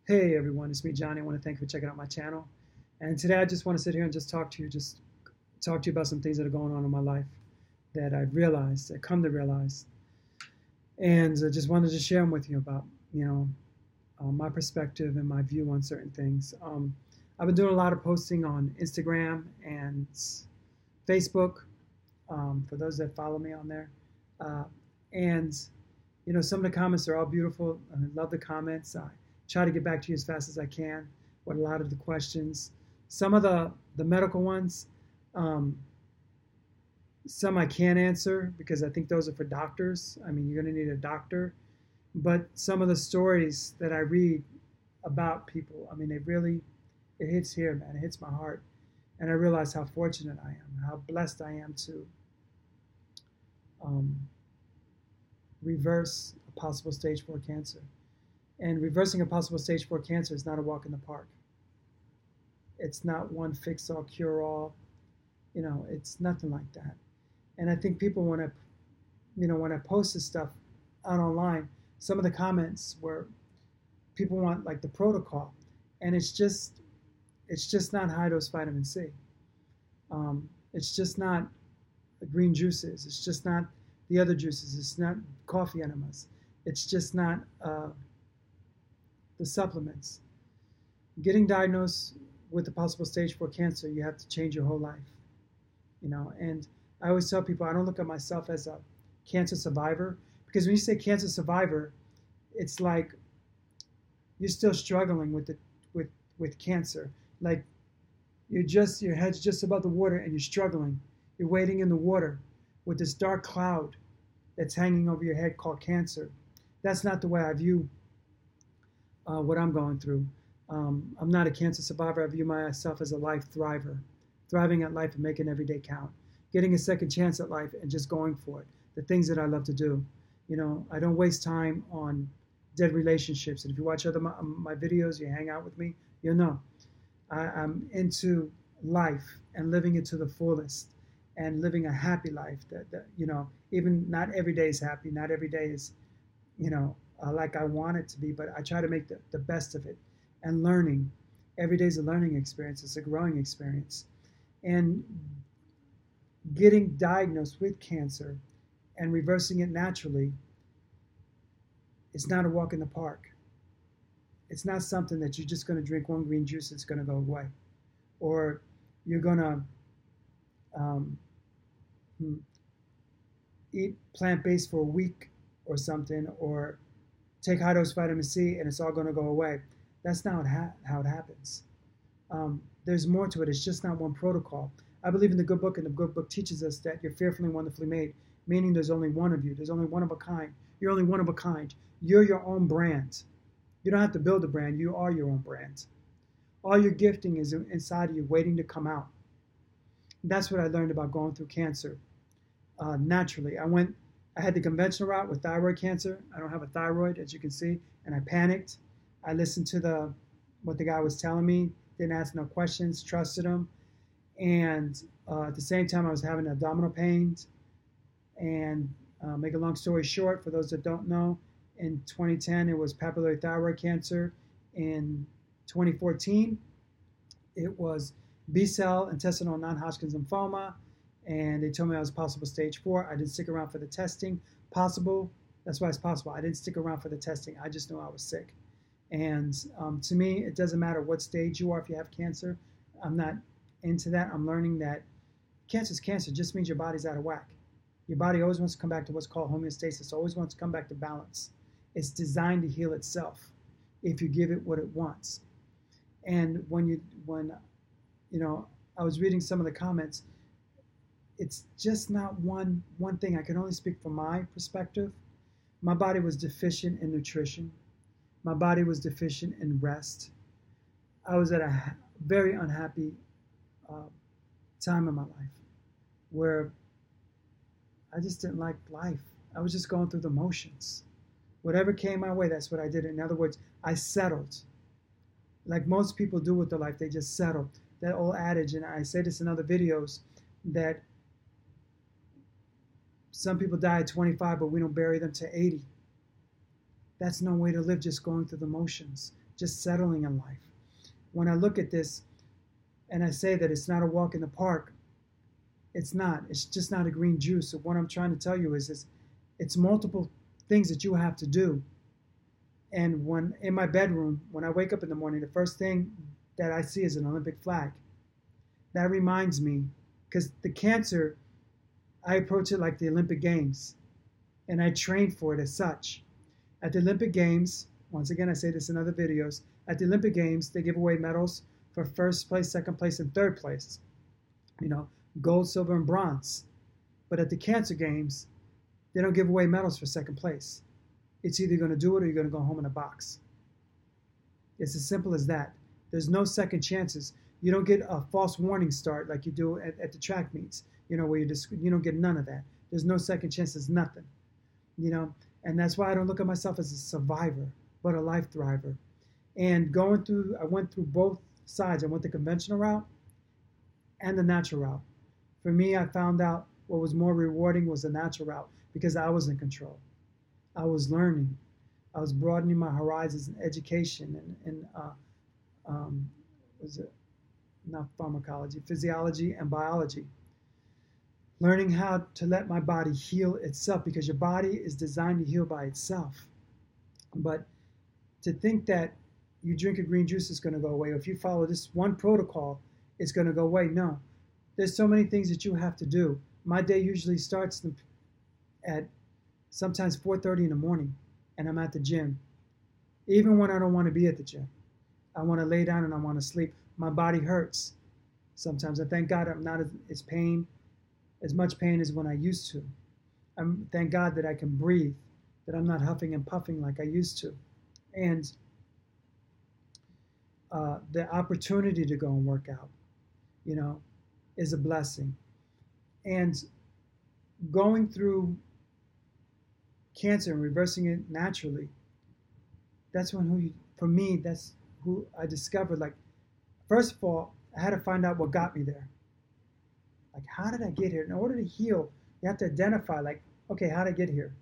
Hey everyone, it's me, Johnny. I want to thank you for checking out my channel. And today I just want to sit here and just talk to you about some things that are going on in my life that I've realized, that come to realize. And I just wanted to share them with you about, my perspective and my view on certain things. I've been doing a lot of posting on Instagram and Facebook, for those that follow me on there. Uh, and some of the comments are all beautiful. I love the comments. I try to get back to you as fast as I can with a lot of the questions. Some of the medical ones, um, some I can't answer because I think those are for doctors. I mean, you're going to need a doctor. But some of the stories that I read about people, I mean, it hits here, man. It hits my heart. And I realize how fortunate I am, how blessed I am to um, reverse a possible stage 4 cancer. And reversing a possible stage 4 cancer is not a walk in the park. It's not one fix all, cure all. It's nothing like that. And I think people, when I post this stuff out online, some of the comments where people want like the protocol, and it's just not high dose vitamin C. It's just not the green juices. It's just not the other juices. It's not coffee enemas. It's just not the supplements. Getting diagnosed with a possible stage 4 cancer, you have to change your whole life. And I always tell people I don't look at myself as a cancer survivor, because when you say cancer survivor, it's like you're still struggling with cancer. Like your head's just above the water and you're struggling. You're wading in the water with this dark cloud that's hanging over your head called cancer. That's not the way I view what I'm going through. I'm not a cancer survivor. I view myself as a life thriver, thriving at life and making every day count, getting a second chance at life and just going for it. The things that I love to do. I don't waste time on dead relationships. And if you watch my videos, you hang out with me, you'll know. I'm into life and living it to the fullest and living a happy life that even not every day is happy. Not every day is, like I want it to be, but I try to make the best of it. And learning, every day is a learning experience. It's a growing experience. And getting diagnosed with cancer and reversing it naturally, it's not a walk in the park. It's not something that you're just going to drink one green juice, it's going to go away. Or you're going to um, eat plant-based for a week or something, or take high-dose vitamin C and it's all going to go away. That's not how it happens. There's more to it. It's just not one protocol. I believe in the good book, and the good book teaches us that you're fearfully and wonderfully made, meaning there's only one of you. There's only one of a kind. You're only one of a kind. You're your own brand. You don't have to build a brand. You are your own brand. All your gifting is inside of you, waiting to come out. That's what I learned about going through cancer naturally. I had the conventional route with thyroid cancer. I don't have a thyroid, as you can see, and I panicked. I listened to what the guy was telling me, didn't ask no questions, trusted him. And at the same time, I was having abdominal pains. And make a long story short, for those that don't know, in 2010, it was papillary thyroid cancer. In 2014, it was B-cell intestinal non-hodgkins lymphoma. And they told me I was possible stage 4. I didn't stick around for the testing. Possible, that's why it's possible. I didn't stick around for the testing. I just knew I was sick. And to me, it doesn't matter what stage you are if you have cancer. I'm not into that. I'm learning that cancer is cancer. It just means your body's out of whack. Your body always wants to come back to what's called homeostasis. Always wants to come back to balance. It's designed to heal itself if you give it what it wants. And when I was reading some of the comments, it's just not one thing. I can only speak from my perspective. My body was deficient in nutrition. My body was deficient in rest. I was at a very unhappy time in my life where I just didn't like life. I was just going through the motions. Whatever came my way, that's what I did. In other words, I settled. Like most people do with their life, they just settle. That old adage, and I say this in other videos, that some people die at 25, but we don't bury them to 80. That's no way to live, just going through the motions. just settling in life. When I look at this and I say that it's not a walk in the park, it's not. It's just not a green juice. So what I'm trying to tell you is it's multiple things that you have to do. And when in my bedroom, when I wake up in the morning, the first thing that I see is an Olympic flag. That reminds me, because the cancer, I approach it like the Olympic Games, and I train for it as such. At the Olympic Games, once again, I say this in other videos, at the Olympic Games, they give away medals for first place, second place, and third place. You know, gold, silver, and bronze. But at the Cancer Games, they don't give away medals for second place. It's either going to do it or you're going to go home in a box. It's as simple as that. There's no second chances. You don't get a false warning start like you do at the track meets, you know, where you don't get none of that. There's no second chances, nothing, you know. And that's why I don't look at myself as a survivor, but a life thriver. And I went through both sides. I went the conventional route and the natural route. For me, I found out what was more rewarding was the natural route because I was in control. I was learning. I was broadening my horizons in education and was it not pharmacology, physiology and biology. Learning how to let my body heal itself because your body is designed to heal by itself. But to think that you drink a green juice is going to go away, or if you follow this one protocol, it's going to go away. No, there's so many things that you have to do. My day usually starts at sometimes 4:30 in the morning, and I'm at the gym. Even when I don't want to be at the gym, I want to lay down and I want to sleep. My body hurts. Sometimes I thank God I'm not as much pain as when I used to. Thank God that I can breathe, that I'm not huffing and puffing like I used to. And the opportunity to go and work out, you know, is a blessing. And going through cancer and reversing it naturally, that's for me, that's who I discovered. Like, first of all, I had to find out what got me there. Like, how did I get here? In order to heal, you have to identify, like, okay, how did I get here?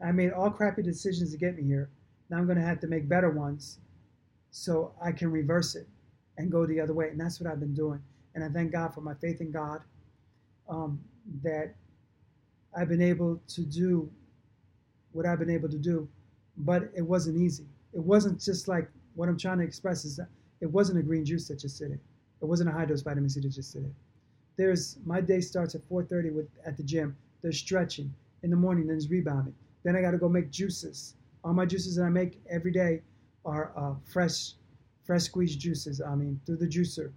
I made all crappy decisions to get me here. Now I'm going to have to make better ones so I can reverse it and go the other way. And that's what I've been doing. And I thank God for my faith in God, that I've been able to do what I've been able to do. But it wasn't easy. It wasn't just like what I'm trying to express is that it wasn't a green juice that just did it. It wasn't a high dose vitamin C that just did it. My day starts at 4:30 at the gym. There's stretching in the morning, then there's rebounding. Then I got to go make juices. All my juices that I make every day are fresh squeezed juices. I mean, through the juicer.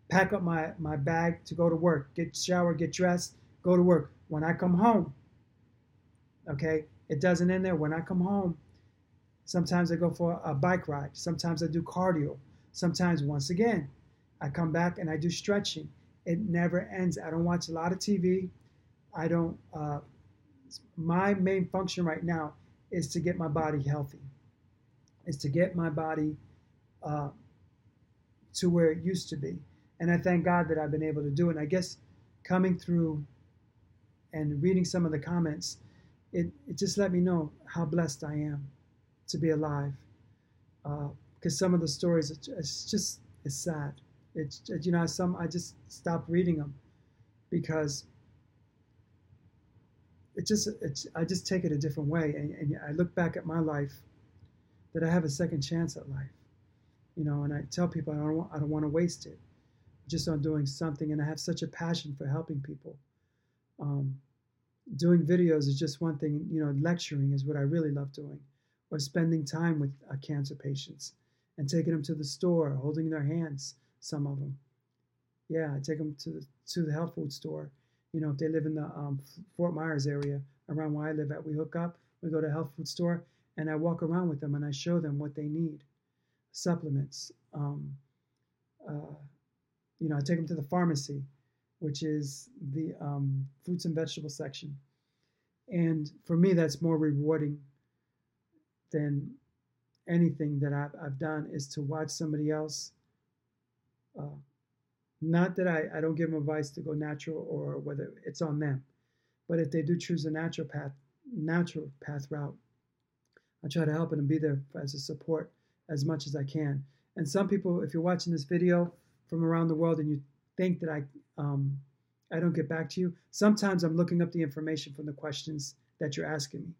Pack up my bag to go to work. Get showered, get dressed, go to work. When I come home, okay, it doesn't end there. When I come home, sometimes I go for a bike ride. Sometimes I do cardio. Sometimes, once again, I come back and I do stretching. It never ends. I don't watch a lot of TV. I don't. My main function right now is to get my body healthy. Is to get my body to where it used to be. And I thank God that I've been able to do it. And I guess coming through and reading some of the comments, it just let me know how blessed I am to be alive. Because some of the stories, it's sad. It's, you know, I just stopped reading them because I just take it a different way. And I look back at my life, that I have a second chance at life, you know, and I tell people I don't want to waste it just on doing something. And I have such a passion for helping people. Doing videos is just one thing, you know, lecturing is what I really love doing, or spending time with cancer patients and taking them to the store, holding their hands, some of them. Yeah, I take them to the health food store. You know, if they live in the Fort Myers area around where I live at, we hook up, we go to the health food store, and I walk around with them and I show them what they need, supplements. You know, I take them to the pharmacy, which is the fruits and vegetable section. And for me, that's more rewarding than anything that I've done, is to watch somebody else. Not that I don't give them advice to go natural or whether it's on them, but if they do choose a natural path route, I try to help them and be there as a support as much as I can. And some people, if you're watching this video from around the world and you think that I don't get back to you, sometimes I'm looking up the information from the questions that you're asking me.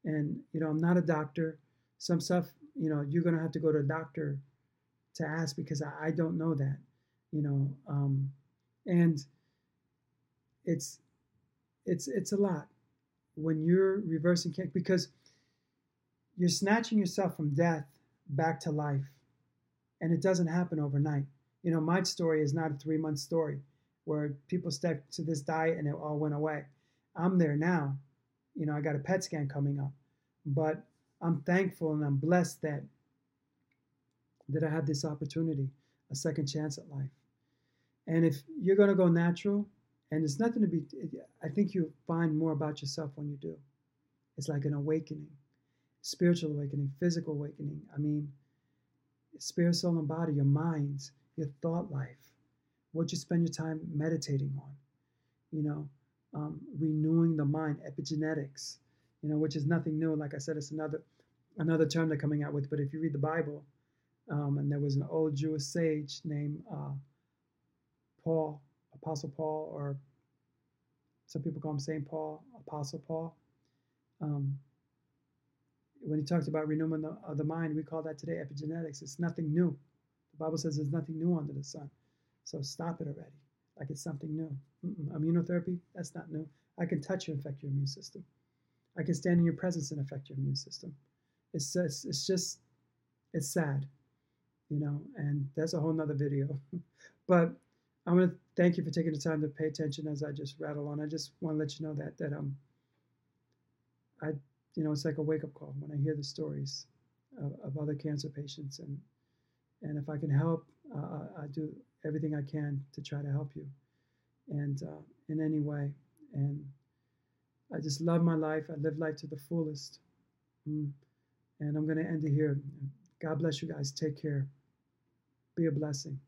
And, I'm not a doctor. Some stuff, you're going to have to go to a doctor to ask because I don't know that, and it's a lot when you're reversing cancer because you're snatching yourself from death back to life, and it doesn't happen overnight. My story is not a 3-month story where people stuck to this diet and it all went away. I'm there now. I got a PET scan coming up, but I'm thankful and I'm blessed that I have this opportunity, a second chance at life. And if you're going to go natural, and it's nothing to be, I think you find more about yourself when you do. It's like an awakening, spiritual awakening, physical awakening. I mean, spirit, soul, and body, your minds, your thought life, what you spend your time meditating on, renewing the mind, epigenetics, which is nothing new. Like I said, it's another term they're coming out with. But if you read the Bible, and there was an old Jewish sage named Paul, Apostle Paul, or some people call him Saint Paul, Apostle Paul. When he talks about renewing of the mind, we call that today epigenetics. It's nothing new. The Bible says there's nothing new under the sun. So stop it already, like it's something new. Immunotherapy, that's not new. I can touch you and affect your immune system. I can stand in your presence and affect your immune system. It's sad, and that's a whole nother video. But I want to thank you for taking the time to pay attention as I just rattle on. I just want to let you know that it's like a wake-up call when I hear the stories of other cancer patients, and if I can help, I do everything I can to try to help you, and in any way. And I just love my life. I live life to the fullest. And I'm going to end it here. God bless you guys. Take care. Be a blessing.